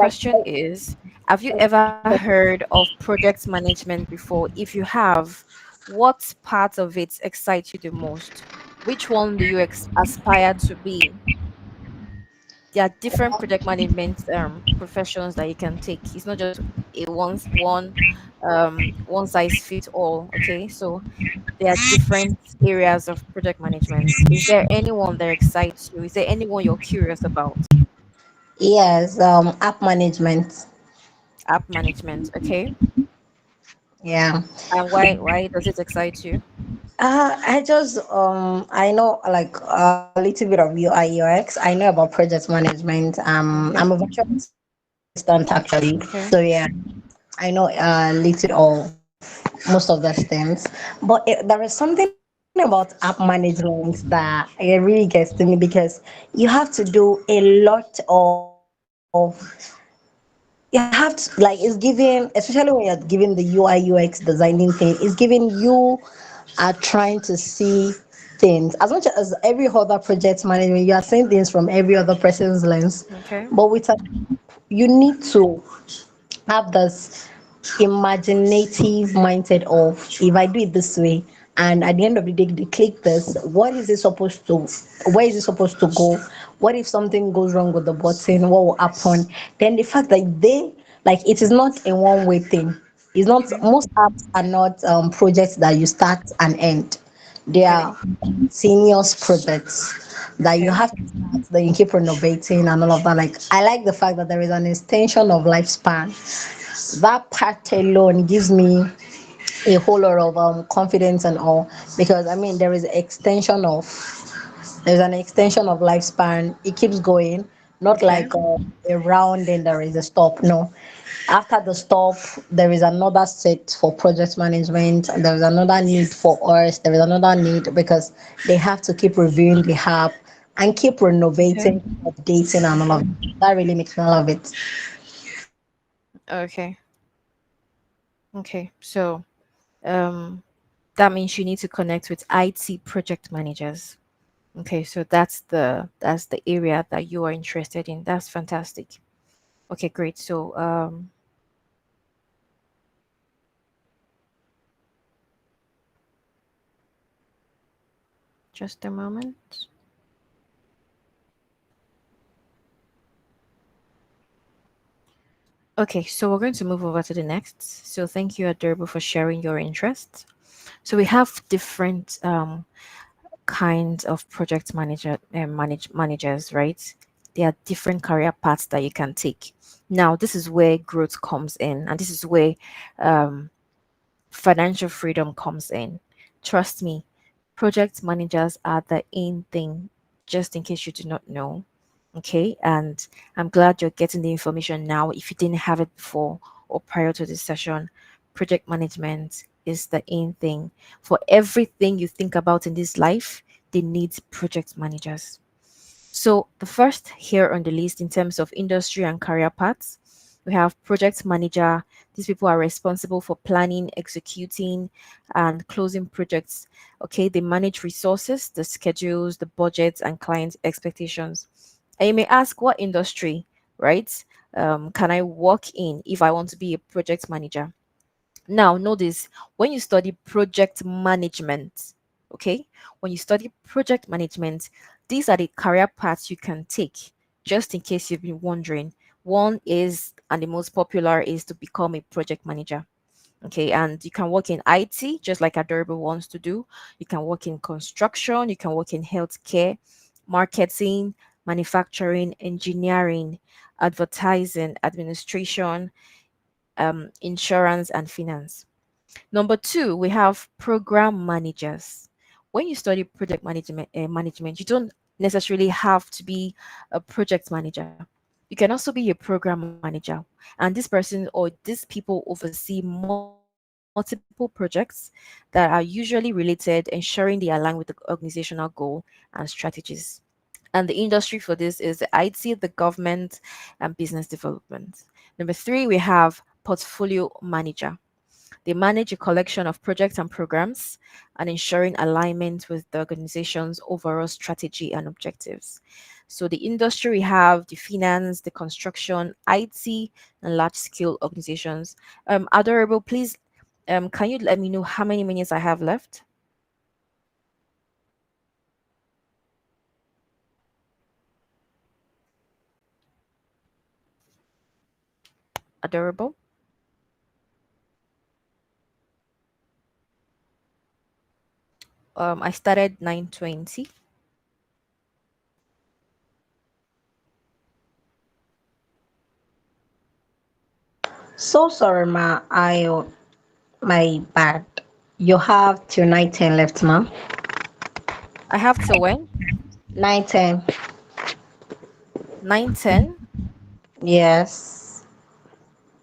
question is, have you ever heard of project management before? If you have, what part of it excites you the most? Which one do you aspire to be? There are different project management professions that you can take. It's not just a one size fits all. Okay, so there are different areas of project management. Is there anyone that excites you? Is there anyone you're curious about? Yes, app management. App management. Okay, Yeah. and why does it excite you? I just I know like a little bit of UI UX. I know about project management. I'm a Okay, virtual assistant actually. So okay, yeah, I know a little of most of those things. But there is something about app management that it really gets to me because you have to do a lot of you have to like it's giving, especially when you're giving the UI UX designing thing, it's giving you are trying to see things as much as every other project management. You are seeing things from every other person's lens, okay, but with a, you need to have this imaginative mindset of, if I do it this way and at the end of the day they click this, what is it supposed to, where is it supposed to go, what if something goes wrong with the button, what will happen. Then the fact that they, like, it is not a one way thing. It's not, okay, most apps are not projects that you start and end. They okay, are continuous projects that you okay, have to start, that you keep renovating and all of that. Like, I like the fact that there is an extension of lifespan. That part alone gives me a whole lot of confidence and all, because I mean there's an extension of lifespan. It keeps going, not okay, like a round and there is a stop. No, after the stop there is another set for project management, and there is another need for us, there is another need because they have to keep reviewing the app and keep okay, renovating, updating and all of that. That really makes me love it. okay, okay. So, um, that means you need to connect with IT project managers. Okay, so that's the area that you are interested in. That's fantastic. Okay, great. So, just a moment. Okay, so we're going to move over to the next. So, thank you, Adorable, for sharing your interests. So, we have different kinds of project managers, right? There are different career paths that you can take. Now, this is where growth comes in, and this is where um, financial freedom comes in. Trust me, project managers are the in thing, just in case you do not know. Okay, and I'm glad you're getting the information now. If you didn't have it before or prior to this session, project management is the in thing. For everything you think about in this life, they need project managers. So, the first here on the list in terms of industry and career paths, we have project manager. These people are responsible for planning, executing, and closing projects. Okay, they manage resources, the schedules, the budgets, and client expectations. And you may ask, what industry, right? Can I work in if I want to be a project manager? Now, notice when you study project management, okay, when you study project management, these are the career paths you can take, just in case you've been wondering. One is, and the most popular, is to become a project manager. Okay, and you can work in IT, just like Adorable wants to do. You can work in construction, you can work in healthcare, marketing, manufacturing, engineering, advertising, administration, insurance, and finance. Number two, we have program managers. When you study project management, you don't necessarily have to be a project manager. You can also be a program manager, and this person or these people oversee multiple projects that are usually related, ensuring they align with the organizational goal and strategies. And the industry for this is the IT, the government, and business development. Number three, we have portfolio manager. They manage a collection of projects and programs and ensuring alignment with the organization's overall strategy and objectives. So the industry we have the finance, the construction, IT, and large scale organizations. Adorable, please, can you let me know how many minutes I have left? Adorable. I started 9:20. So sorry, ma. My bad. You have till 9:10 left, ma. I have till when? 9:10. 9:10. Yes.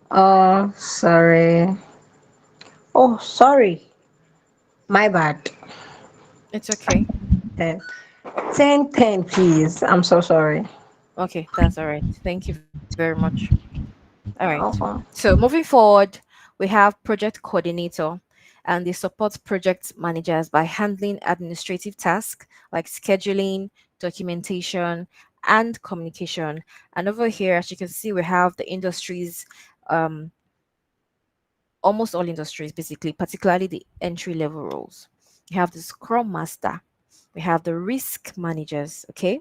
Oh, sorry. Oh, sorry. My bad. It's okay. 10. 10:10, please. I'm so sorry. Okay, that's all right. Thank you very much. All right. Okay. So moving forward, we have project coordinator, and they support project managers by handling administrative tasks like scheduling, documentation, and communication. And over here, as you can see, we have the industries, um, almost all industries basically, particularly the entry level roles. We have the Scrum Master, we have the risk managers, okay?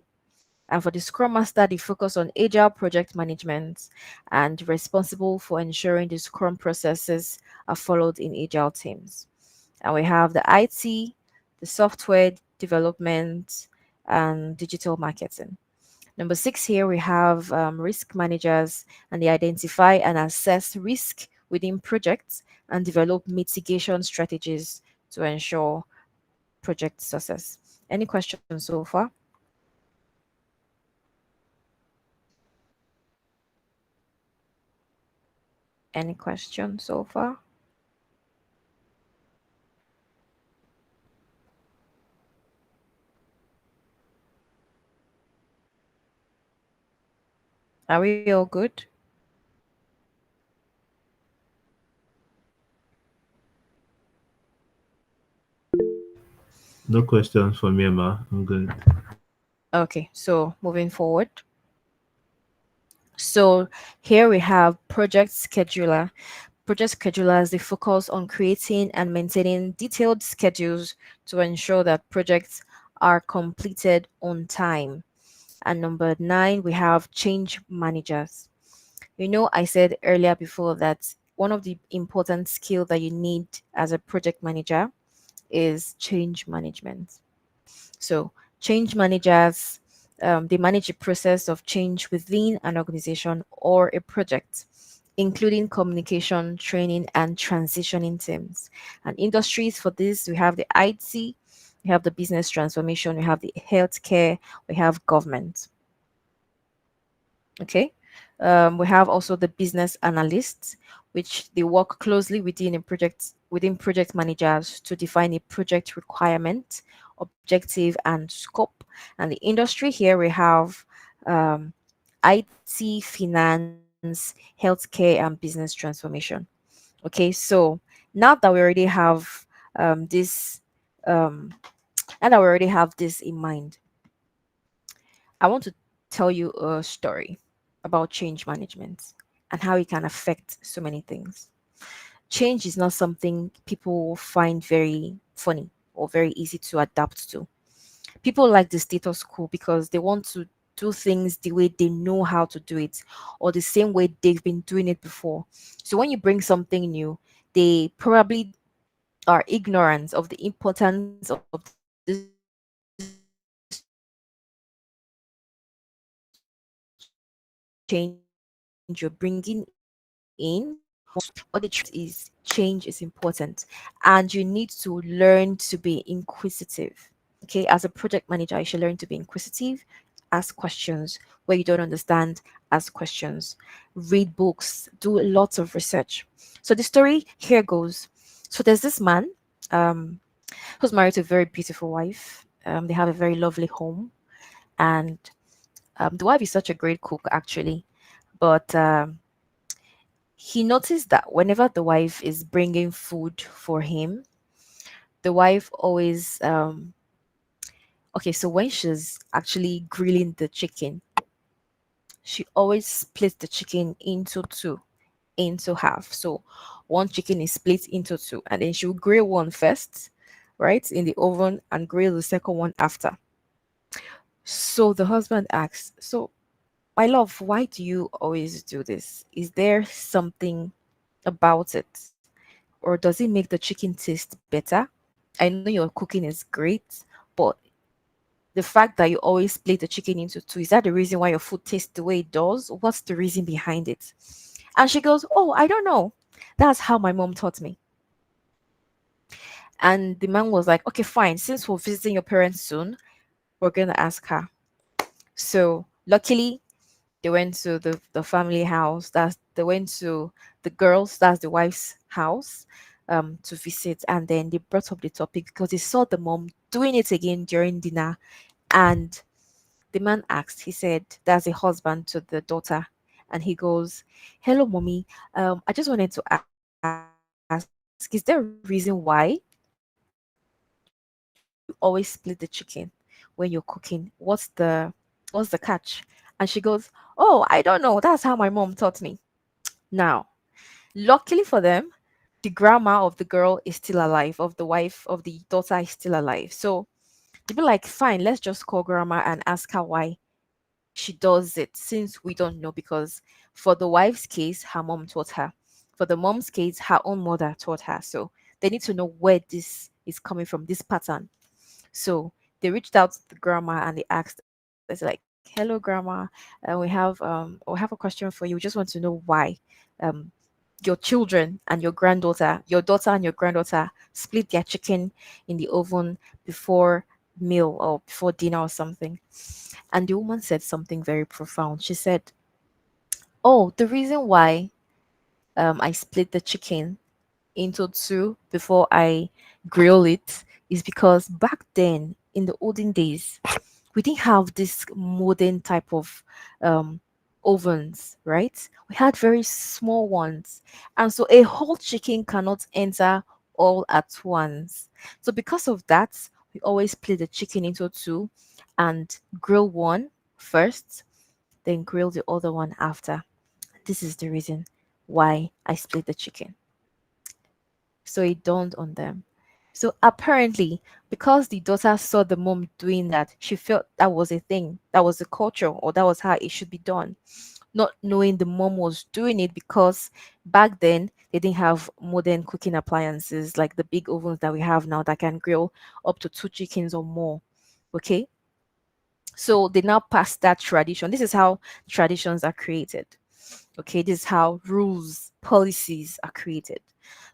And for the Scrum Master, they focus on agile project management and responsible for ensuring the Scrum processes are followed in agile teams. And we have the IT, the software development, and digital marketing. Number six, here we have risk managers, and they identify and assess risk within projects and develop mitigation strategies to ensure project success. Any questions so far? Any questions so far? Are we all good? No questions for me, Ma. I'm good. Okay, so moving forward. So here we have project scheduler. Project schedulers, they focus on creating and maintaining detailed schedules to ensure that projects are completed on time. And number nine, we have change managers. You know, I said earlier before that one of the important skill that you need as a project manager is change management. So, change managers, they manage the process of change within an organization or a project, including communication, training, and transitioning teams. And industries for this, we have the IT, we have the business transformation, we have the healthcare, we have government. Okay. We have also the business analysts, which they work closely within project managers to define a project requirement, objective, and scope. And the industry here we have um, IT, finance, healthcare, and business transformation. Okay, so now that we already have this, um, now that we already have this in mind, I want to tell you a story about change management and how it can affect so many things. Change is not something people find very funny or very easy to adapt to. People like the status quo because they want to do things the way they know how to do it or the same way they've been doing it before. So when you bring something new, they probably are ignorant of the importance of this change you're bringing in or the importance of the change or the truth is change is important and you need to learn to be inquisitive. Okay, as a project manager, you should learn to be inquisitive, ask questions where you don't understand, ask questions, read books, do lots of research. So the story here goes. So there's this man um who's married to a very beautiful wife. They have a very lovely home, and the wife is such a great cook actually. But he noticed that whenever the wife is bringing food for him, the wife Okay, so when she's actually grilling the chicken, she always splits the chicken into two, into half. So one chicken is split into two, and then she'll grill one first, right, in the oven, and grill the second one after. So the husband asks, "So, my love, why do you always do this? Is there something about it? Or does it make the chicken taste better? I know your cooking is great, but the fact that you always split the chicken into two, is that the reason why your food tastes the way it does? What's the reason behind it?" And she goes, "Oh, I don't know. That's how my mom taught me." And the man was like, "Okay, fine. Since we're visiting your parents soon, we're going to ask her." So luckily, they went to the family house. They went to the girls, that's the wife's house, to visit. And then they brought up the topic because they saw the mom doing it again during dinner. And the man asked, he said, that's a husband to the daughter. And he goes, "Hello, mommy. I just wanted to ask, is there a reason why you always split the chicken when you're cooking? What's the catch?" And she goes, "Oh, I don't know. That's how my mom taught me." Now, luckily for them, the grandma of the girl is still alive, of the wife of the daughter is still alive. So they'd be like, "Fine, let's just call grandma and ask her why she does it, since we don't know." Because for the wife's case, her mom taught her. For the mom's case, her own mother taught her. So they need to know where this is coming from, this pattern. So they reached out to the grandma and they asked, it's like, "Hello, grandma. We have a question for you. We just want to know why um your children and your granddaughter, your daughter and your granddaughter split their chicken in the oven before meal or before dinner or something." And the woman said something very profound. She said, "Oh, the reason why I split the chicken into two before I grill it is because back then in the olden days, we didn't have this modern type of um, ovens, right? We had very small ones. And so a whole chicken cannot enter all at once. So because of that, we always split the chicken into two and grill one first, then grill the other one after. This is the reason why I split the chicken." So it dawned on them. So apparently, because the daughter saw the mom doing that, she felt that was a thing, that was the culture, or that was how it should be done. Not knowing the mom was doing it because back then they didn't have modern cooking appliances like the big ovens that we have now that can grill up to two chickens or more. Okay. So they now pass that tradition. This is how traditions are created. Okay, this is how rules, policies are created.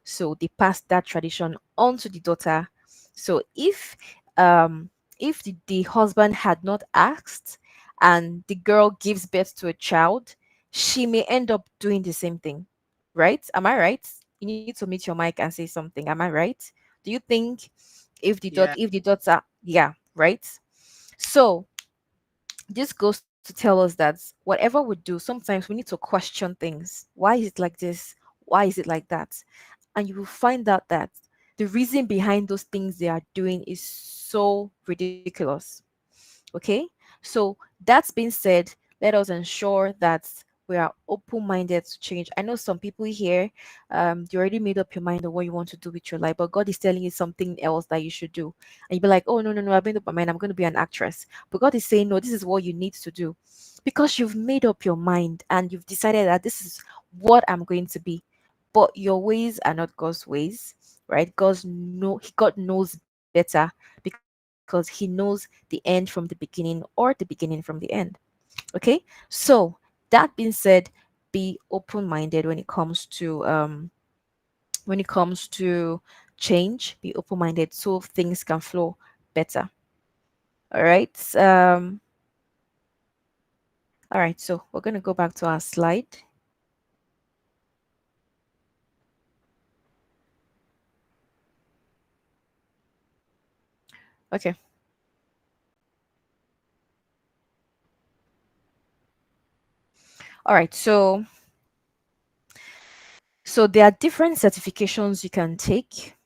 So they pass that tradition on to the daughter. So if the husband had not asked and the girl gives birth to a child, she may end up doing the same thing. Right? Am I right? You need to meet your mic and say something. Am I right? Do you think Yeah. if the daughter, yeah, right? So this goes to tell us that whatever we do, sometimes we need to question things. Why is it like this? Why is it like that? And you will find out that the reason behind those things they are doing is so ridiculous. Okay? So, that's being said, let us ensure that we are open minded to change. I know some people here, you already made up your mind on what you want to do with your life, but God is telling you something else that you should do. And you'll be like, "Oh, no, no, no, I've made up my mind. I'm going to be an actress." But God is saying, "No, this is what you need to do." Because you've made up your mind and you've decided that this is what I'm going to be. But your ways are not God's ways, right? God knows better because he knows the end from the beginning or the beginning from the end. Okay? So that being said, be open-minded when it comes to change, be open-minded so things can flow better. All right. All right, so we're going to go back to our slide. Okay. All right. So there are different certifications you can take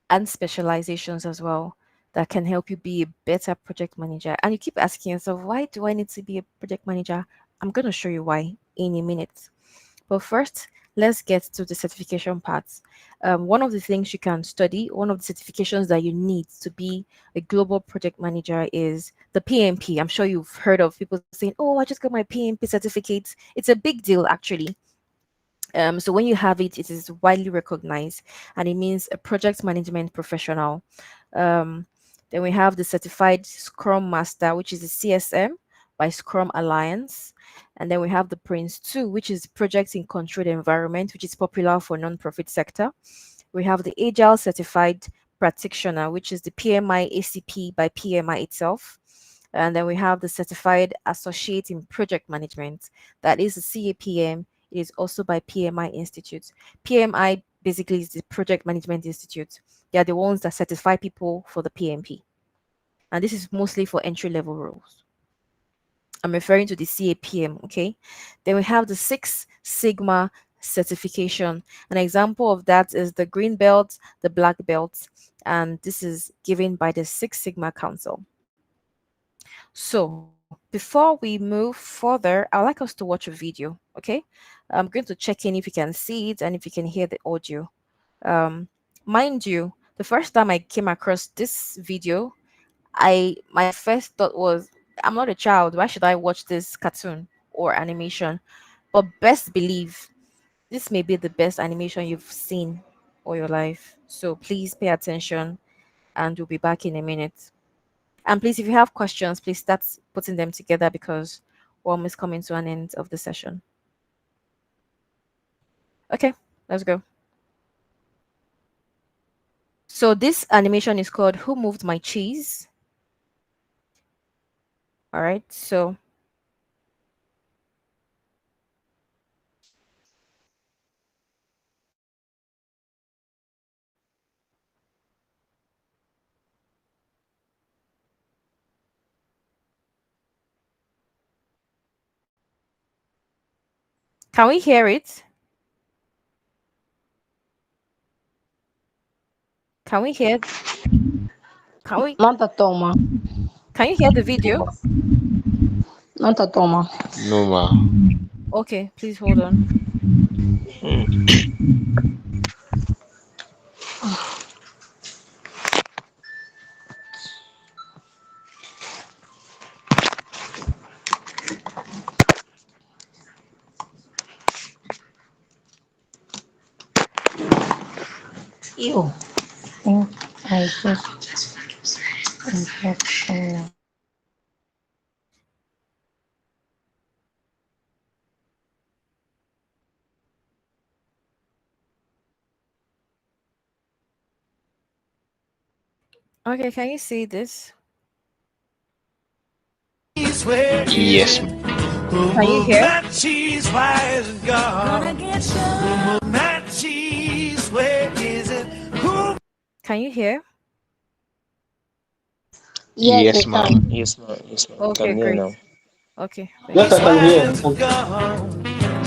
and specializations as well. that can help you be a better project manager. And you keep asking yourself, why do I need to be a project manager? I'm going to show you why in a minute. But first, let's get to the certification parts. One of the things you can study, one of the certifications that you need to be a global project manager is the PMP. I'm sure you've heard of people saying, "Oh, I just got my PMP certificate." It's a big deal, actually. So when you have it, it is widely recognized, and it means a project management professional. Um, then we have the certified Scrum Master, which is a CSM by Scrum Alliance. And then we have the Prince 2, which is project in controlled environment, which is popular for non-profit sector. We have the Agile Certified Practitioner, which is the PMI ACP by PMI itself. And then we have the Certified Associate in Project Management, that is the CAPM. It is also by PMI Institute. PMI basically is the Project Management Institute. They are the ones that certify people for the PMP. And this is mostly for entry level roles. I'm referring to the CAPM, okay? Then we have the Six Sigma certification. An example of that is the green belt, the black belt, and this is given by the Six Sigma Council. So before we move further, I'd like us to watch a video, okay? I'm going to check in if you can see it and if you can hear the audio. Mind you, the first time I came across this video, my first thought was, I'm not a child. Why should I watch this cartoon or animation? But best believe this may be the best animation you've seen all your life. So please pay attention and we'll be back in a minute. And please, if you have questions, please start putting them together because we're almost coming to an end of the session. Okay, let's go. So this animation is called Who Moved My Cheese? All right, so can we hear it? Can we hear can we Not at all, ma. can you hear the video? Not at all, ma. No ma. Okay, please hold on. Ew. I just infection. Okay, can you see this? Yes. Can you hear? Can you hear? Yes, we Yes ma. can. Yes ma. Yes ma. I Okay, can hear great. now. Okay, thank Yes, you. I can hear.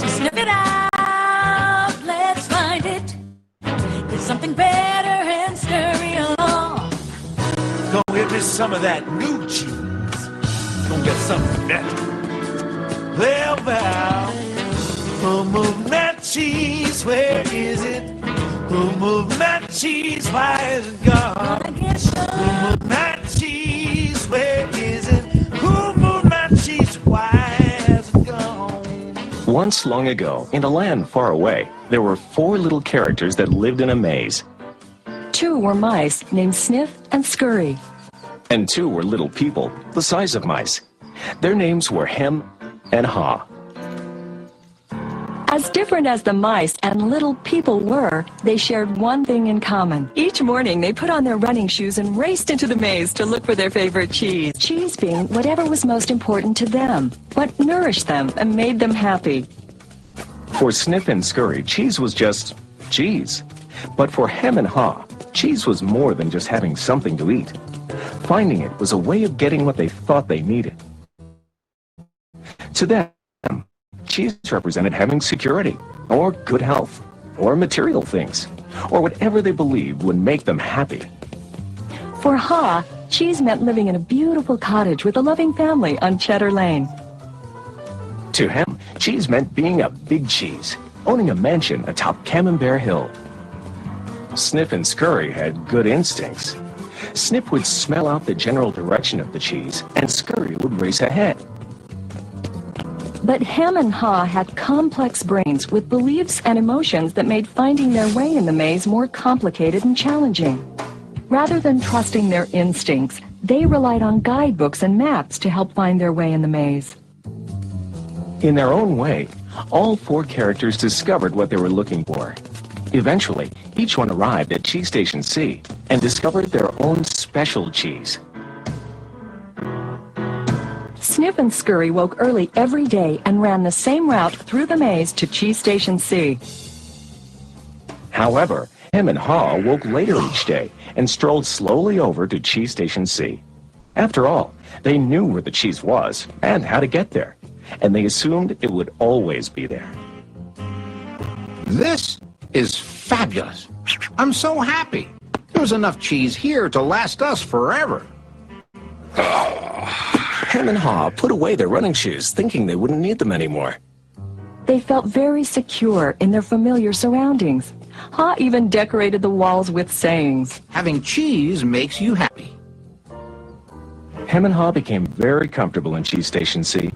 Sniff it out, let's find it. There's something better and scurry along. Gonna give me some of that new cheese. Gonna get something better. Well, well, who moved that cheese? Where is it? Who moved that cheese? Why is it gone? Gonna get some. Who moved that cheese? Where is it? Who moved that cheese? Why has it gone? Once long ago, in a land far away, there were 4 little characters that lived in a maze. 2 were mice named Sniff and Scurry. And 2 were little people, the size of mice. Their names were Hem and Ha. As different as the mice and little people were, they shared one thing in common. Each morning, they put on their running shoes and raced into the maze to look for their favorite cheese. Cheese being whatever was most important to them, what nourished them and made them happy. For Sniff and Scurry, cheese was just cheese. But for Hem and Ha, cheese was more than just having something to eat. Finding it was a way of getting what they thought they needed. To them, cheese represented having security, or good health, or material things, or whatever they believed would make them happy. For Ha, cheese meant living in a beautiful cottage with a loving family on Cheddar Lane. To him, cheese meant being a big cheese, owning a mansion atop Camembert Hill. Sniff and Scurry had good instincts. Sniff would smell out the general direction of the cheese, and Scurry would race ahead. But Hem and Haw had complex brains with beliefs and emotions that made finding their way in the maze more complicated and challenging. Rather than trusting their instincts, they relied on guidebooks and maps to help find their way in the maze. In their own way, all four characters discovered what they were looking for. Eventually, each one arrived at Cheese Station C and discovered their own special cheese. Sniff and Scurry woke early every day and ran the same route through the maze to Cheese Station C. However, Hem and Haw woke later each day and strolled slowly over to Cheese Station C. After all, they knew where the cheese was and how to get there, and they assumed it would always be there. This is fabulous. I'm so happy. There's enough cheese here to last us forever. Hem and Haw put away their running shoes, thinking they wouldn't need them anymore. They felt very secure in their familiar surroundings. Haw even decorated the walls with sayings. Having cheese makes you happy. Hem and Haw became very comfortable in Cheese Station C.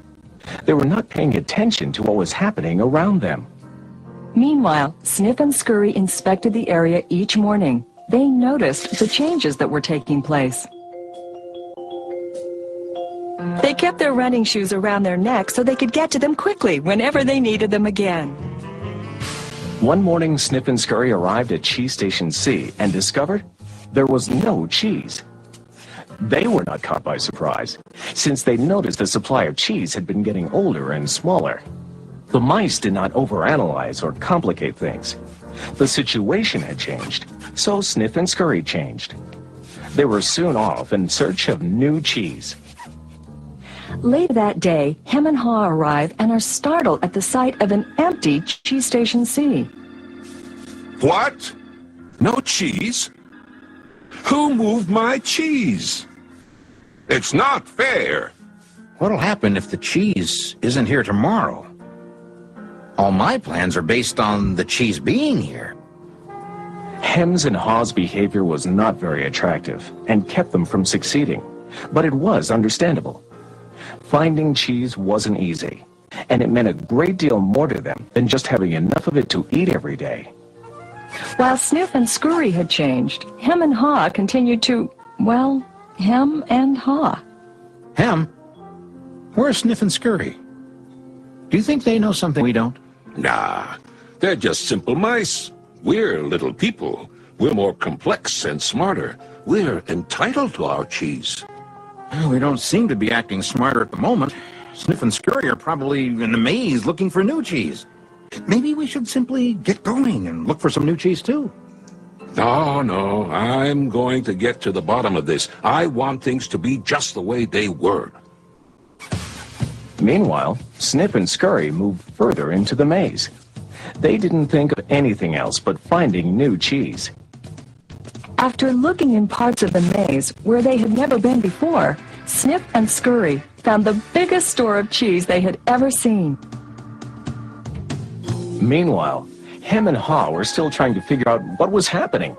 They were not paying attention to what was happening around them. Meanwhile, Sniff and Scurry inspected the area each morning. They noticed the changes that were taking place. They kept their running shoes around their necks so they could get to them quickly whenever they needed them again. One morning, Sniff and Scurry arrived at Cheese Station C and discovered there was no cheese. They were not caught by surprise, since they noticed the supply of cheese had been getting older and smaller. The mice did not overanalyze or complicate things. The situation had changed, so Sniff and Scurry changed. They were soon off in search of new cheese. Later that day, Hem and Haw arrive and are startled at the sight of an empty Cheese Station C. What? No cheese? Who moved my cheese? It's not fair. What'll happen if the cheese isn't here tomorrow? All my plans are based on the cheese being here. Hem's and Haw's behavior was not very attractive and kept them from succeeding, but it was understandable. Finding cheese wasn't easy, and it meant a great deal more to them than just having enough of it to eat every day. While Sniff and Scurry had changed, Hem and Haw continued to, well, Hem and Haw. Hem, where's Sniff and Scurry? Do you think they know something we don't? Nah, they're just simple mice. We're little people. We're more complex and smarter. We're entitled to our cheese. Well, we don't seem to be acting smarter at the moment. Sniff and Scurry are probably in the maze looking for new cheese. Maybe we should simply get going and look for some new cheese too. No, I'm going to get to the bottom of this. I want things to be just the way they were. Meanwhile, Sniff and Scurry moved further into the maze. They didn't think of anything else but finding new cheese. After looking in parts of the maze where they had never been before, Sniff and Scurry found the biggest store of cheese they had ever seen. Meanwhile, Hem and Haw were still trying to figure out what was happening.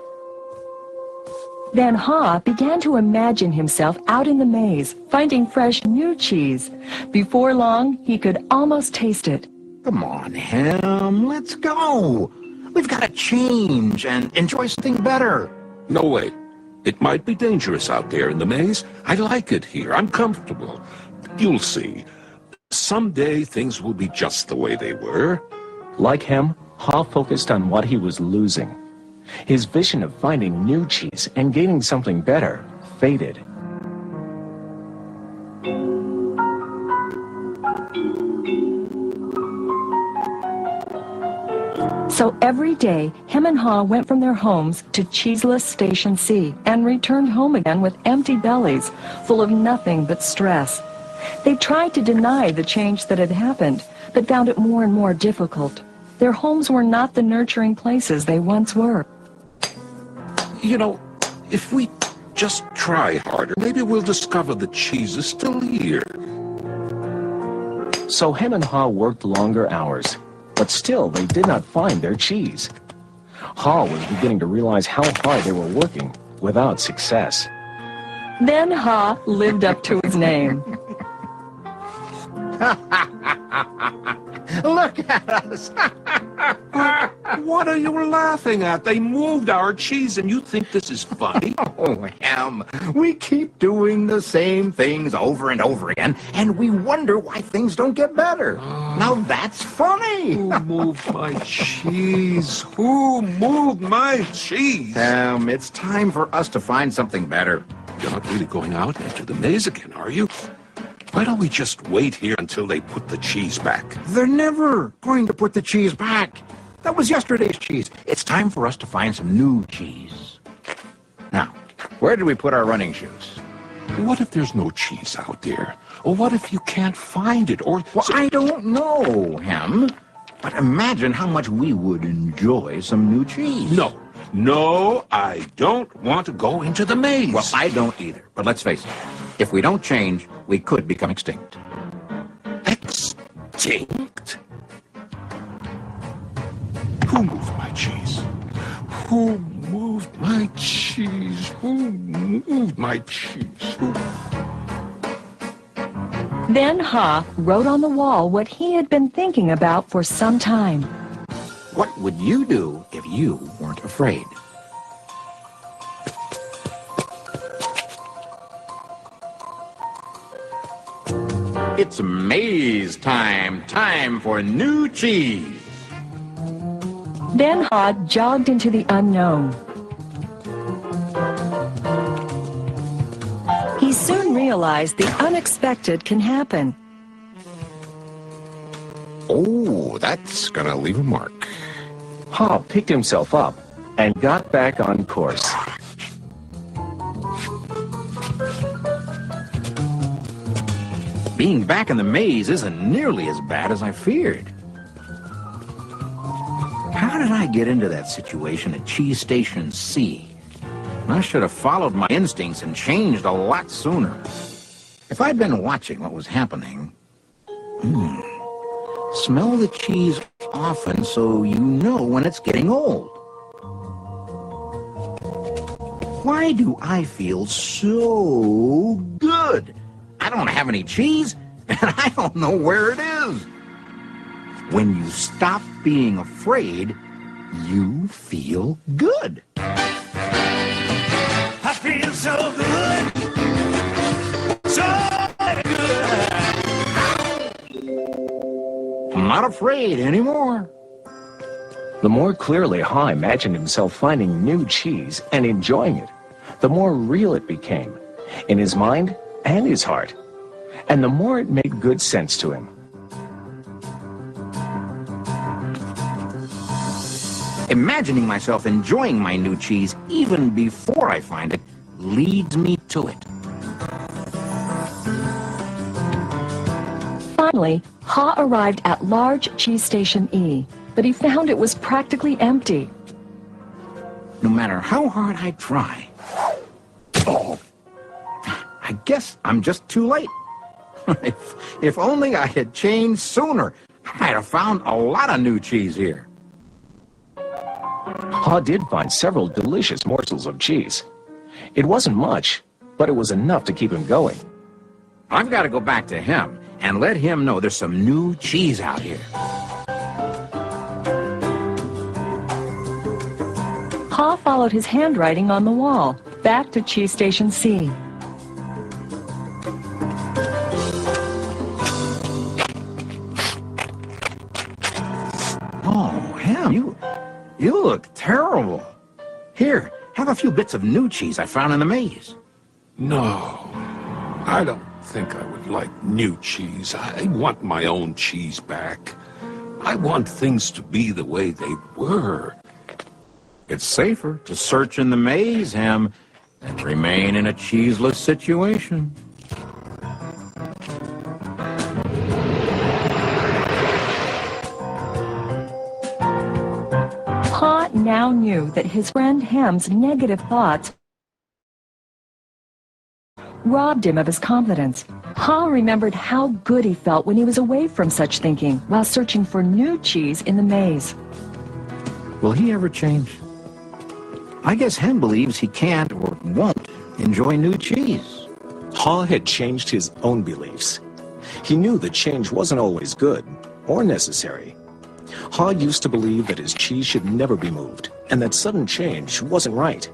Then Haw began to imagine himself out in the maze, finding fresh new cheese. Before long, he could almost taste it. Come on, Hem, let's go. We've got to change and enjoy something better. No way. It might be dangerous out there in the maze. I like it here. I'm comfortable. You'll see. Someday things will be just the way they were. Like Hem, Haw focused on what he was losing. His vision of finding new cheese and gaining something better faded. So every day, Hem and Haw went from their homes to Cheeseless Station C and returned home again with empty bellies, full of nothing but stress. They tried to deny the change that had happened, but found it more and more difficult. Their homes were not the nurturing places they once were. You know, if we just try harder. Maybe we'll discover the cheese is still here. So Hem and Haw worked longer hours, but still they did not find their cheese. Haw was beginning to realize how hard they were working without success. Then Haw lived up to his name. Look at us! What are you laughing at? They moved our cheese and you think this is funny? Oh, Ham, we keep doing the same things over and over again, and we wonder why things don't get better. Now that's funny! Who moved my cheese? Who moved my cheese? Ham, it's time for us to find something better. You're not really going out into the maze again, are you? Why don't we just wait here until they put the cheese back? They're never going to put the cheese back. That was yesterday's cheese. It's time for us to find some new cheese. Now, where did we put our running shoes? What if there's no cheese out there? Or what if you can't find it? Or Well, I don't know, Hem. But imagine how much we would enjoy some new cheese. No, I don't want to go into the maze. Well, I don't either. But let's face it. If we don't change, we could become extinct. Extinct? Who moved my cheese? Who moved my cheese? Who moved my cheese? Who? Then Haw wrote on the wall what he had been thinking about for some time. What would you do if you weren't afraid? It's maze time. Time for new cheese. Then Haw jogged into the unknown. He soon realized the unexpected can happen. Oh, that's gonna leave a mark. Haw picked himself up and got back on course. Being back in the maze isn't nearly as bad as I feared. How did I get into that situation at Cheese Station C? I should have followed my instincts and changed a lot sooner. If I'd been watching what was happening... Smell the cheese often so you know when it's getting old. Why do I feel so good? I don't have any cheese, and I don't know where it is. When you stop being afraid, you feel good. I feel so good. So good. I'm not afraid anymore. The more clearly Haw imagined himself finding new cheese and enjoying it, the more real it became, in his mind and his heart, and the more it made good sense to him. Imagining myself enjoying my new cheese even before I find it leads me to it. Finally, Haw arrived at large Cheese Station E, but he found it was practically empty. No matter how hard I try. I guess I'm just too late. if only I had changed sooner, I might have found a lot of new cheese here. Haw did find several delicious morsels of cheese. It wasn't much, but it was enough to keep him going. I've got to go back to him and let him know there's some new cheese out here. Haw followed his handwriting on the wall, back to Cheese Station C. Oh, Ham, you look terrible. Here, have a few bits of new cheese I found in the maze. No, I don't think I would like new cheese. I want my own cheese back. I want things to be the way they were. It's safer to search in the maze, Ham, than remain in a cheeseless situation. Haw now knew that his friend Ham's negative thoughts robbed him of his confidence. Ha remembered how good he felt when he was away from such thinking while searching for new cheese in the maze. Will he ever change? I guess Hen believes he can't or won't enjoy new cheese. Ha had changed his own beliefs. He knew that change wasn't always good or necessary. Ha used to believe that his cheese should never be moved and that sudden change wasn't right.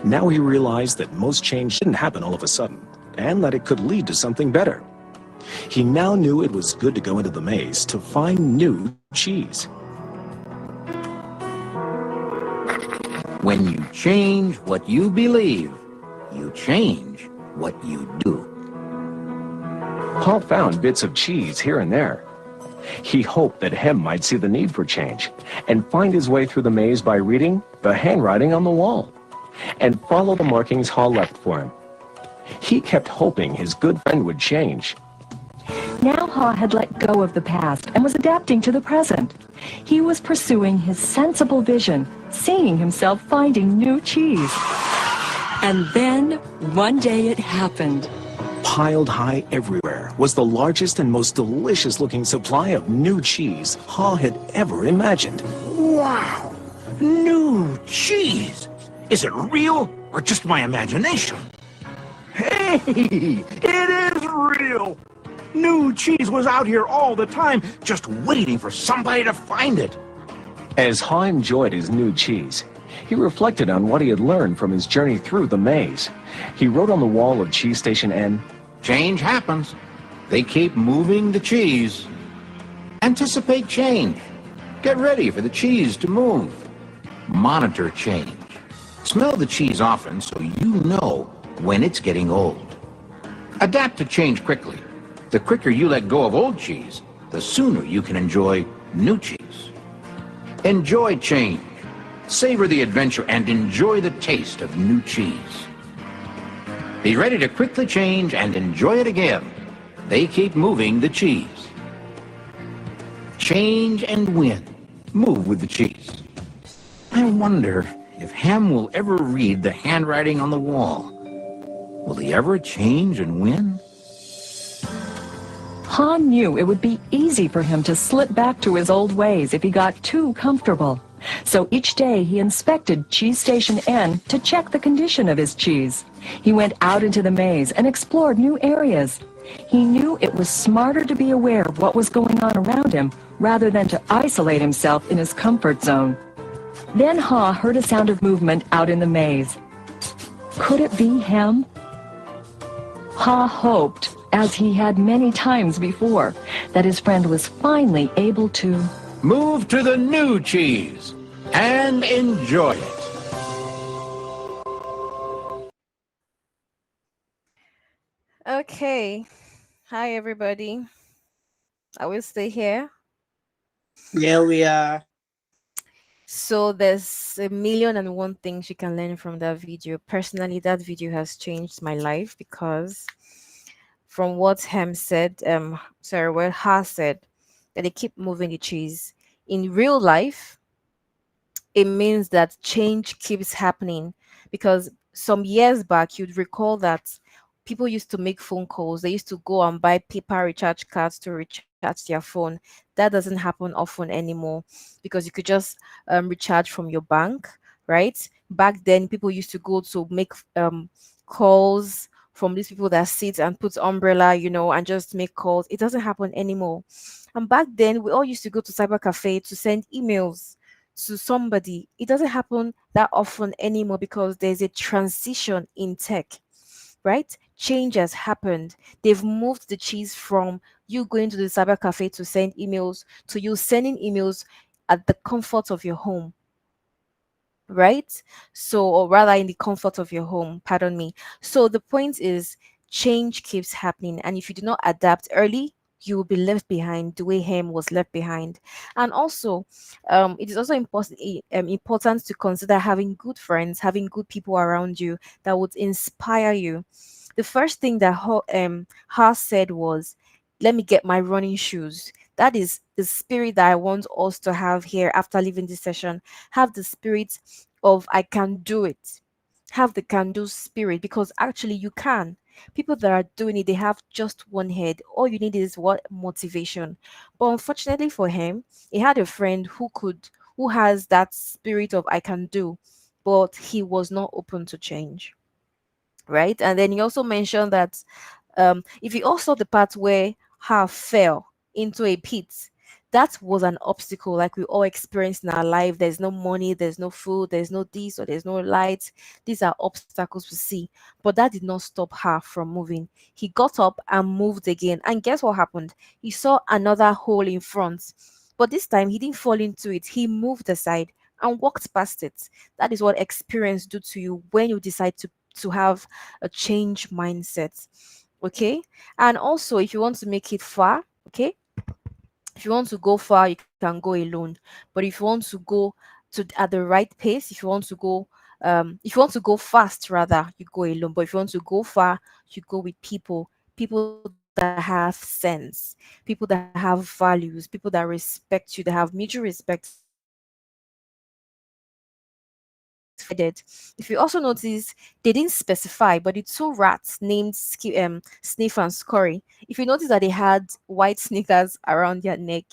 Now he realized that most change didn't happen all of a sudden and that it could lead to something better. He now knew it was good to go into the maze to find new cheese. When you change what you believe, you change what you do. Ha found bits of cheese here and there. He hoped that Hem might see the need for change and find his way through the maze by reading the handwriting on the wall and follow the markings Ha left for him. He kept hoping his good friend would change. Now Ha had let go of the past and was adapting to the present. He was pursuing his sensible vision, seeing himself finding new cheese. And then, one day it happened. Piled high everywhere was the largest and most delicious-looking supply of new cheese Ha had ever imagined. Wow! New cheese! Is it real or just my imagination? Hey! It is real! New cheese was out here all the time, just waiting for somebody to find it. As Ha enjoyed his new cheese, he reflected on what he had learned from his journey through the maze. He wrote on the wall of Cheese Station N, Change happens. They keep moving the cheese. Anticipate change. Get ready for the cheese to move. Monitor change. Smell the cheese often so you know when it's getting old. Adapt to change quickly. The quicker you let go of old cheese, the sooner you can enjoy new cheese. Enjoy change. Savor the adventure and enjoy the taste of new cheese. Be ready to quickly change and enjoy it again. They keep moving the cheese. Change and win. Move with the cheese. I wonder if Ham will ever read the handwriting on the wall. Will he ever change and win? Ha knew it would be easy for him to slip back to his old ways if he got too comfortable. So each day he inspected Cheese Station N to check the condition of his cheese. He went out into the maze and explored new areas. He knew it was smarter to be aware of what was going on around him rather than to isolate himself in his comfort zone. Then Ha heard a sound of movement out in the maze. Could it be him? Ha hoped, as he had many times before, that his friend was finally able to move to the new cheese and enjoy it. Okay. Hi, everybody. I will stay here. Yeah, we are. So there's a million and one things you can learn from that video. Personally, that video has changed my life because from what what Ha said, that they keep moving the cheese. In real life, it means that change keeps happening because some years back, you'd recall that people used to make phone calls. They used to go and buy paper recharge cards to recharge their phone. That doesn't happen often anymore because you could just recharge from your bank, right? Back then, people used to go to make calls from these people that sit and put umbrella, and just make calls. It doesn't happen anymore. And back then, we all used to go to cyber cafe to send emails to somebody. It doesn't happen that often anymore because there's a transition in tech, right? Change has happened. They've moved the cheese from you going to the cyber cafe to send emails to you sending emails at the comfort of your home, right? So, or rather, in the comfort of your home, pardon me. So, the point is, change keeps happening, and if you do not adapt early, you will be left behind the way Ham was left behind. And also, it is also important to consider having good friends, having good people around you that would inspire you. The first thing that Ha said was, let me get my running shoes. That is the spirit that I want us to have here after leaving this session. Have the spirit of I can do it. Have the can do spirit because actually you can. People that are doing it, they have just one head. All you need is what motivation. But unfortunately for him, he had a friend who has that spirit of I can do, but he was not open to change, right? And then he also mentioned that if you also the part where her fell into a pit, that was an obstacle like we all experience in our life. There's no money, there's no food, there's no this or there's no light. These are obstacles we see. But that did not stop her from moving. He got up and moved again. And guess what happened? He saw another hole in front. But this time he didn't fall into it. He moved aside and walked past it. That is what experience do to you when you decide to have a change mindset. Okay. And also, if you want to make it far, okay, if you want to go far, you can go alone. But if you want to go to at the right pace, if you want to go fast, rather, you go alone. But if you want to go far, you go with people that have sense, people that have values, people that respect you, that have mutual respect for you. If you also notice, they didn't specify, but it's two rats named Sniff and Scurry. If you notice that they had white sneakers around their neck,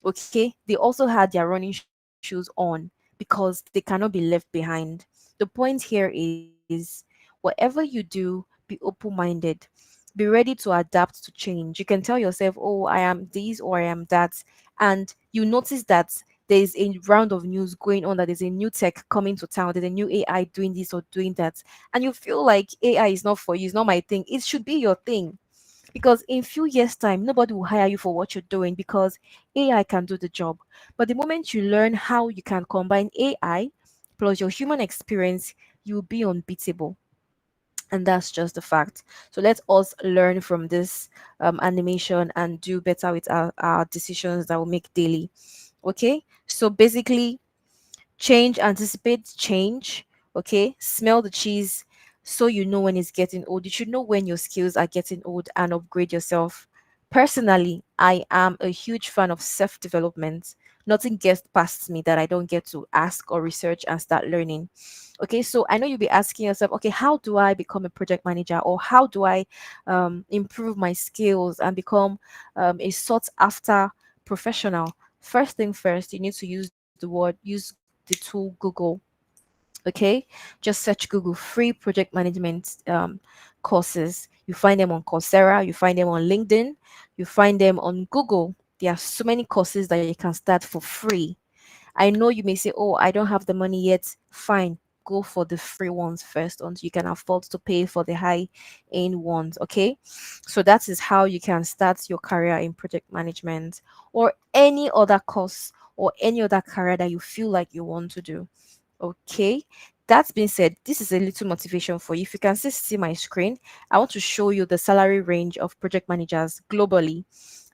okay, they also had their running shoes on because they cannot be left behind. The point here is whatever you do, be open minded. Be ready to adapt to change. You can tell yourself, oh, I am this or I am that. And you notice that there's a round of news going on, that there's a new tech coming to town, there's a new AI doing this or doing that. And you feel like AI is not for you, it's not my thing. It should be your thing. Because in few years' time, nobody will hire you for what you're doing because AI can do the job. But the moment you learn how you can combine AI plus your human experience, you'll be unbeatable. And that's just the fact. So let us learn from this animation and do better with our decisions that we make daily. Okay, so basically, change, anticipate change. Okay, smell the cheese so you know when it's getting old. You should know when your skills are getting old and upgrade yourself. Personally, I am a huge fan of self development. Nothing gets past me that I don't get to ask or research and start learning. Okay, so I know you'll be asking yourself, okay, how do I become a project manager, or how do I improve my skills and become a sought after professional? First thing first, you need to use the tool Google. Okay, just search Google free project management courses. You find them on Coursera, you find them on LinkedIn, you find them on Google. There are so many courses that you can start for free. I know you may say, oh, I don't have the money yet. Fine, go for the free ones first until you can afford to pay for the high end ones. Okay, so that is how you can start your career in project management or any other course or any other career that you feel like you want to do. Okay, that's being said, this is a little motivation for you. If you can still see my screen, I want to show you the salary range of project managers globally.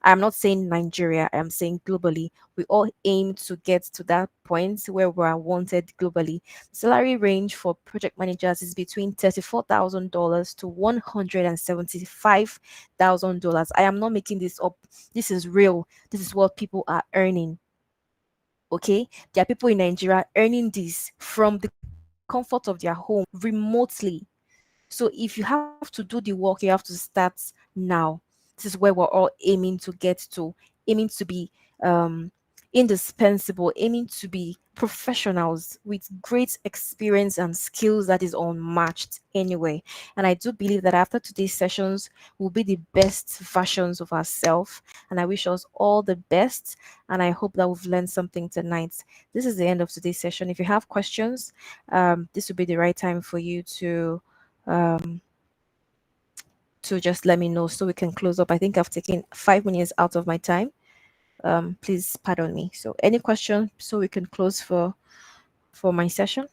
I'm not saying Nigeria, I'm saying globally. We all aim to get to that point where we are wanted globally. Salary range for project managers is between $34,000 to $175,000. I am not making this up. This is real. This is what people are earning. Okay, there are people in Nigeria earning this from the comfort of their home remotely. So if you have to do the work, you have to start now. This is where we're all aiming to get to, aiming to be um, indispensable, aiming to be professionals with great experience and skills that is unmatched anyway. And I do believe that after today's sessions, will be the best versions of ourselves. And I wish us all the best. And I hope that we've learned something tonight. This is the end of today's session. If you have questions, this would be the right time for you um, to just let me know so we can close up. I think I've taken 5 minutes out of my time. Please pardon me. So, any question so we can close for my session?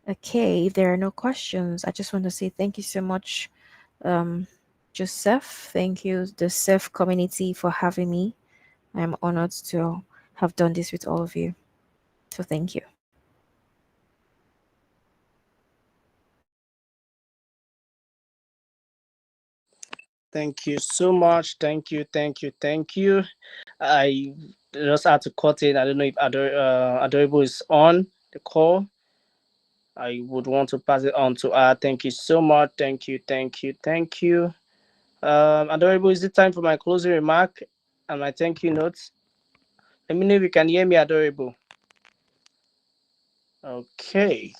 Okay, if there are no questions, I just want to say thank you so much, um, Joseph. Thank you, the Seth community, for having me. I'm honored to have done this with all of you. So, thank you. Thank you so much. Thank you. Thank you. Thank you. I just had to cut in. I don't know if Adorable is on the call. I would want to pass it on to her. Thank you so much. Thank you, thank you, thank you. Adorable, is it time for my closing remark and my thank you notes? Let me know if you can hear me, Adorable. Okay.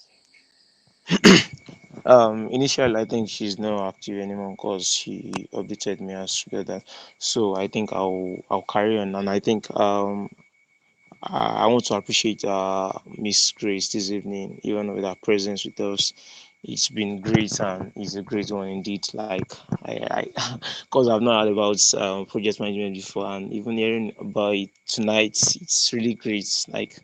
Initially, I think she's not active anymore because she updated me as well that. So I think I'll carry on, and I think I want to appreciate Miss Grace this evening, even with her presence with us. It's been great and it's a great one indeed. Like because I've not heard about project management before, and even hearing about it tonight, it's really great. Like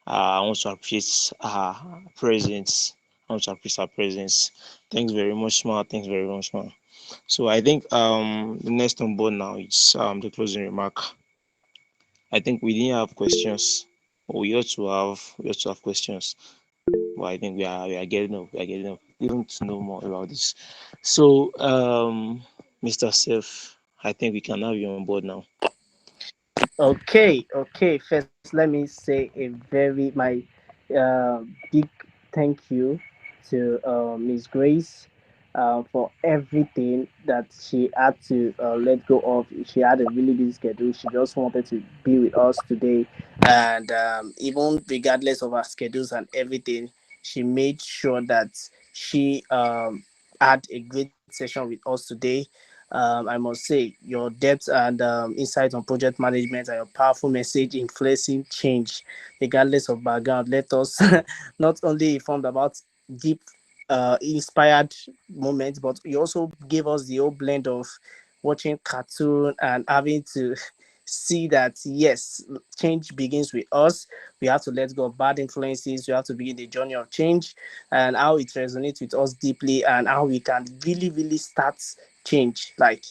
I want to appreciate her presence. I want to appreciate her presence. Thanks very much, Ma. Thanks very much, Ma. So I think the next on board now is the closing remark. I think we didn't have questions. But we ought to have questions. But I think we are getting up. We are getting up. Even to know more about this. So Mr. Seth, I think we can have you on board now. Okay. First, let me say a very my big thank you to Miss Grace for everything that she had to let go of. She had a really busy schedule. She just wanted to be with us today, and even regardless of her schedules and everything, she made sure that she had a great session with us today. I must say, your depth and insight on project management and your powerful message influencing change, regardless of background, let us not only informed about deep, inspired moments, but you also gave us the whole blend of watching cartoon and having to see that yes, change begins with us. We have to let go of bad influences. We have to begin the journey of change, and how it resonates with us deeply, and how we can really start change. Like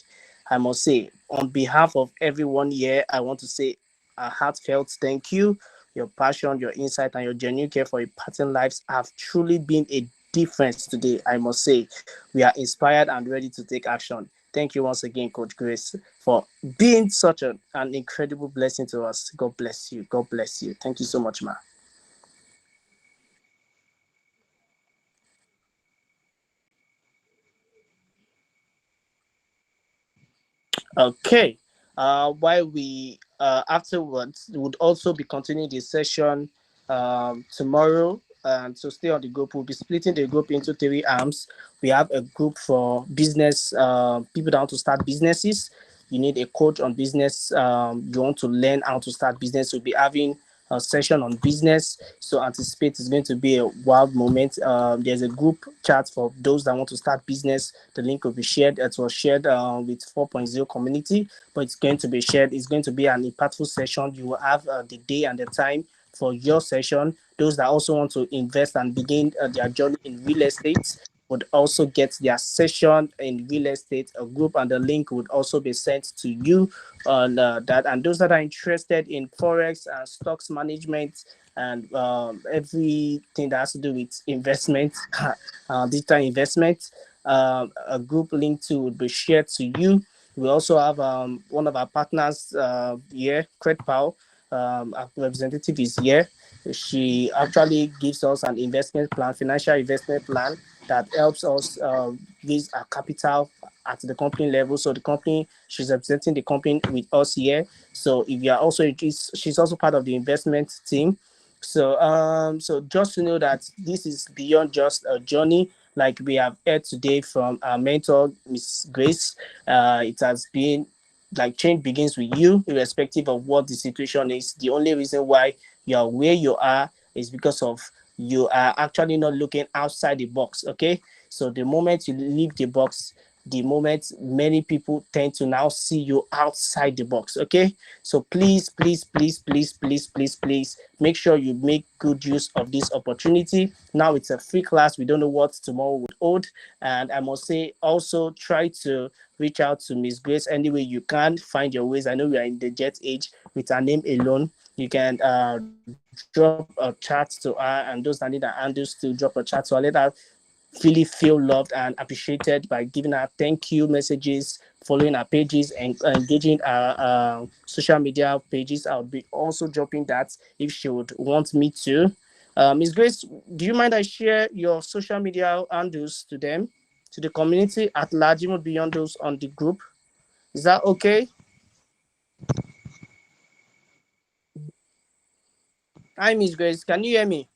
I must say, on behalf of everyone here, I want to say a heartfelt thank you. Your passion, your insight, and your genuine care for impacting lives have truly been a difference today. I must say, we are inspired and ready to take action. Thank you once again, Coach Grace, for being such an incredible blessing to us. God bless you. God bless you. Thank you so much, ma. Okay. While we afterwards would also be continuing the session tomorrow. And so stay on the group. We'll be splitting the group into three arms. We have a group for business people that want to start businesses. You need a coach on business. You want to learn how to start business. We'll be having a session on business. So anticipate it's going to be a wild moment. There's a group chat for those that want to start business. The link will be shared. It was shared with 4.0 community, but it's going to be shared. It's going to be an impactful session. You will have the day and the time for your session. Those that also want to invest and begin their journey in real estate would also get their session in real estate, a group, and the link would also be sent to you on that. And those that are interested in forex and stocks management and everything that has to do with investment, digital investment, a group link to would be shared to you. We also have one of our partners here, CredPal. Our representative is here. She actually gives us an investment plan, financial investment plan that helps us raise our capital at the company level. So the company, she's representing the company with us here. So if you are also interested, she's also part of the investment team. So just to know that this is beyond just a journey, like we have heard today from our mentor, Miss Grace. It has been like change begins with you, irrespective of what the situation is. The only reason why you are where you are is because of you are actually not looking outside the box. Okay, so the moment you leave the box, the moment many people tend to now see you outside the box. Okay, so please make sure you make good use of this opportunity. Now it's a free class. We don't know what tomorrow would hold, and I must say also try to reach out to Miss Grace any way you can. Find your ways. I know we are in the jet age. With her name alone, you can drop a chat to her, and those that need her handles to drop a chat to her. Let her really feel loved and appreciated by giving her thank you messages, following our pages, and engaging our social media pages. I'll be also dropping that if she would want me to. Miss Grace, do you mind I share your social media handles to them, to the community at large, even beyond those on the group? Is that okay? Hi, Miss Grace. Can you hear me?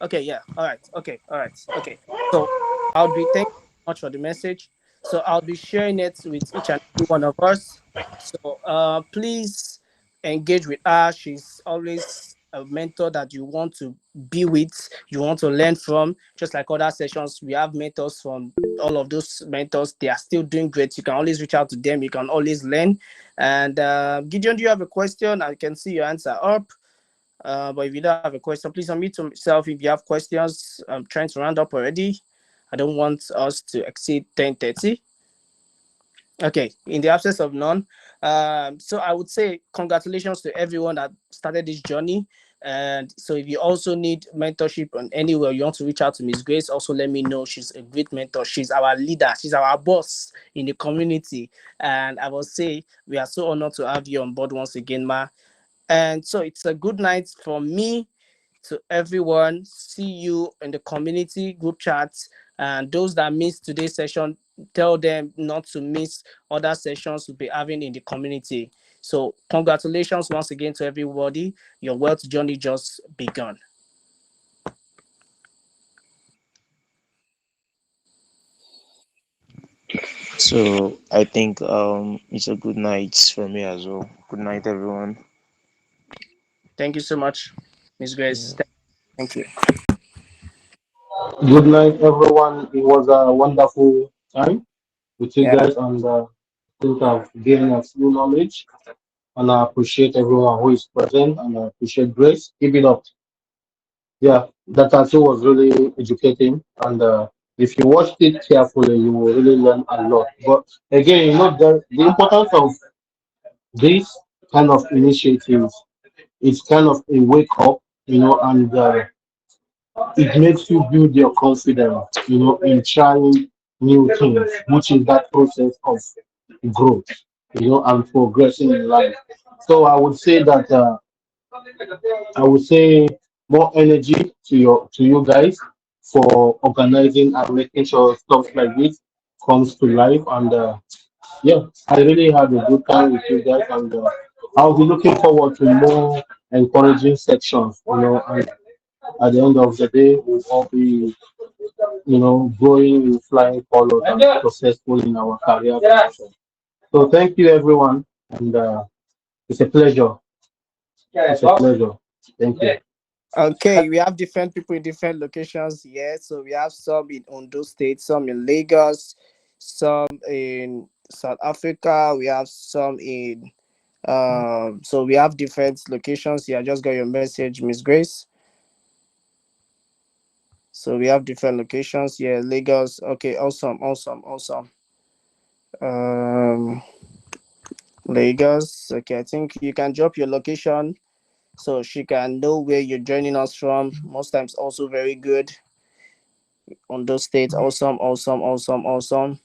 Okay, yeah. All right. Okay. All right. Okay. So I'll be thank you so much for the message. So I'll be sharing it with each and every one of us. So please engage with her. She's always a mentor that you want to be with, you want to learn from. Just like other sessions, we have mentors from all of those mentors. They are still doing great. You can always reach out to them. You can always learn. And Gideon, do you have a question? I can see your answer up. But if you don't have a question, please unmute yourself if you have questions. I'm trying to round up already. I don't want us to exceed 10:30. Okay, in the absence of none, so I would say congratulations to everyone that started this journey. And so, if you also need mentorship on anywhere, you want to reach out to Miss Grace, also let me know. She's a great mentor. She's our leader. She's our boss in the community. And I will say we are so honored to have you on board once again, Ma. And so it's a good night from me to everyone. See you in the community group chats. And those that missed today's session, tell them not to miss other sessions we'll be having in the community. So congratulations once again to everybody. Your wealth journey just begun. So I think it's a good night for me as well. Good night, everyone. Thank you so much, Miss Grace. Thank you. Good night, everyone. It was a wonderful time with you Yeah. guys, and I think I've gained a few knowledge. And I appreciate everyone who is present, and I appreciate Grace. Keep it up. Yeah, that also was really educating, and if you watched it carefully, you will really learn a lot. But again, the importance of this kind of initiatives is kind of a wake up, and it makes you build your confidence, in trying new things, which is that process of growth, and progressing in life. So I would say more energy to you guys for organizing and making sure stuff like this comes to life. And yeah, I really had a good time with you guys, and I'll be looking forward to more encouraging sections. And at the end of the day, we'll all be, growing in flying colors and successful in our career. So thank you, everyone, and it's a pleasure. It's a pleasure. Thank you. Okay, we have different people in different locations here. So we have some in Ondo State, some in Lagos, some in South Africa. We have some in so we have different locations here. I just got your message, Miss Grace. So we have different locations here. Lagos. Okay, awesome, awesome, awesome. Um Lagos. Okay, I think you can drop your location so she can know where you're joining us from. Most times also very good on those states. Awesome, awesome, awesome, awesome.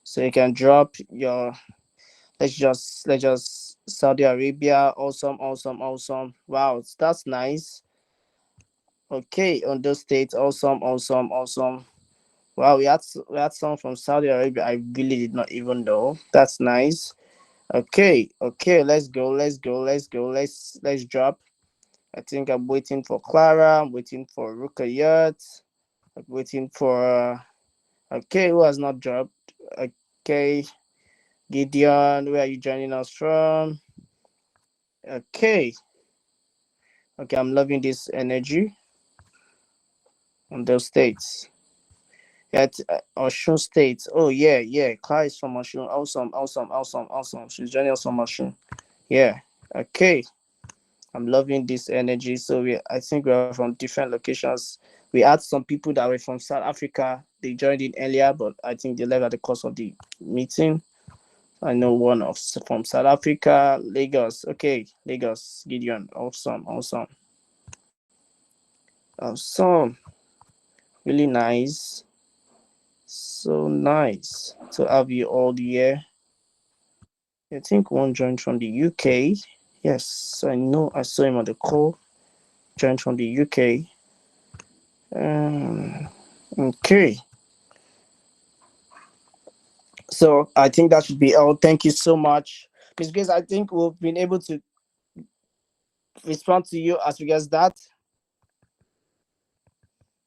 So you can drop your let's just Saudi Arabia. Awesome, awesome, awesome. Wow, that's nice. Okay, on those states. Awesome, awesome, awesome. Wow, we had some from Saudi Arabia. I really did not even know. That's nice. Okay, okay, let's go, let's go, let's go, let's drop. I think I'm waiting for Clara. I'm waiting for Rukayat. I'm waiting for okay, who has not dropped? Okay, Gideon, where are you joining us from? Okay, okay, I'm loving this energy on those states. Yeah, Oshun State. Oh yeah, yeah. Clara is from Oshun. Awesome, awesome, awesome, awesome. She's joining us from Oshun. Yeah. Okay. I'm loving this energy. So I think we are from different locations. We had some people that were from South Africa. They joined in earlier, but I think they left at the course of the meeting. I know one of from South Africa, Lagos. Okay, Lagos, Gideon. Awesome, awesome, awesome. Really nice. So nice to have you all here. I think one joined from the UK. Yes, I know. I saw him on the call. Joined from the UK. Um, okay. So I think that should be all. Thank you so much, Miss Grace. I think we've been able to respond to you as regards that.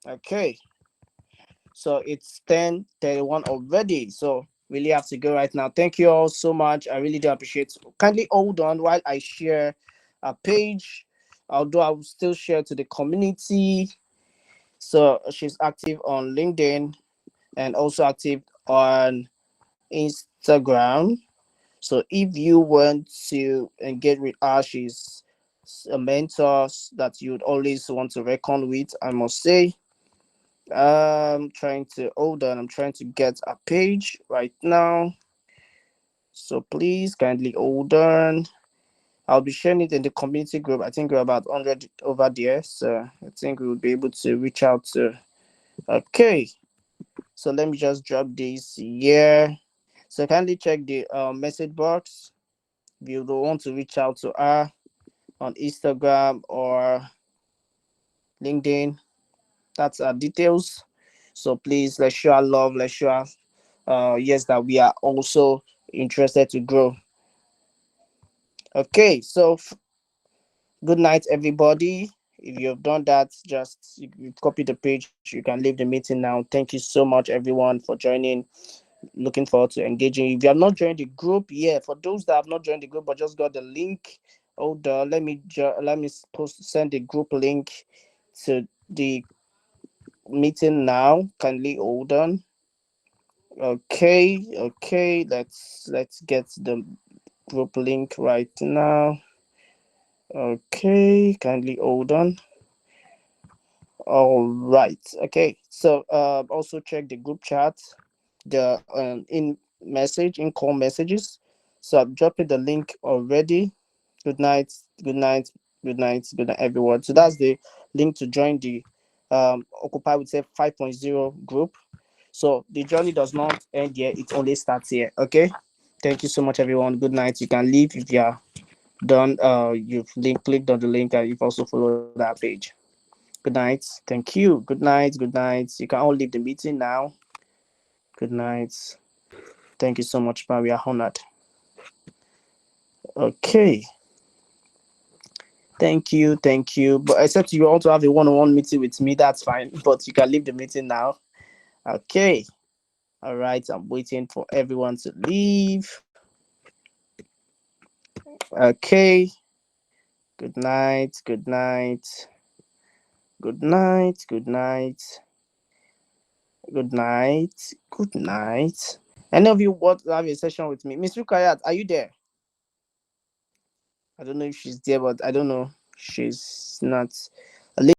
Okay. So it's 10:31 already. So really have to go right now. Thank you all so much. I really do appreciate. Kindly hold on while I share a page. Although I will still share to the community. So she's active on LinkedIn and also active on Instagram. So if you want to engage with her, she's a mentor that you'd always want to reckon with, I must say. Trying to hold on. I'm trying to get a page right now. So please kindly hold on. I'll be sharing it in the community group. I think we're about 100 over there. So I think we will be able to reach out to. Okay. So let me just drop this here. So kindly check the message box if you don't want to reach out to her on Instagram or LinkedIn. That's our details. So please let's show our love. Let's show our yes that we are also interested to grow. Okay, so good night, everybody. If you've done that, just you copy the page. You can leave the meeting now. Thank you so much, everyone, for joining. Looking forward to engaging. If you have not joined the group, yeah, for those that have not joined the group but just got the link, hold on, let me send the group link to the meeting now. Kindly hold on. Okay, let's get the group link right now. Okay, kindly hold on. All right. Okay. So also check the group chat, the in call messages. So I'm dropping the link already. Good night, good night, good night, good night, everyone. So that's the link to join the Occupy with Say 5.0 group. So the journey does not end here, it only starts here. Okay. Thank you so much, everyone. Good night. You can leave if you are done. Clicked on the link and you've also followed that page. Good night. Thank you. Good night. Good night. You can all leave the meeting now. Good night. Thank you so much, man. We are honored. Okay. Thank you. Thank you. But except you want to have a one-on-one meeting with me, that's fine. But you can leave the meeting now. Okay. All right. I'm waiting for everyone to leave. Okay. Good night. Good night. Good night. Good night. Good night. Good night. Any of you want to have a session with me? Miss Rukayat, are you there? I don't know if she's there, but I don't know. She's not.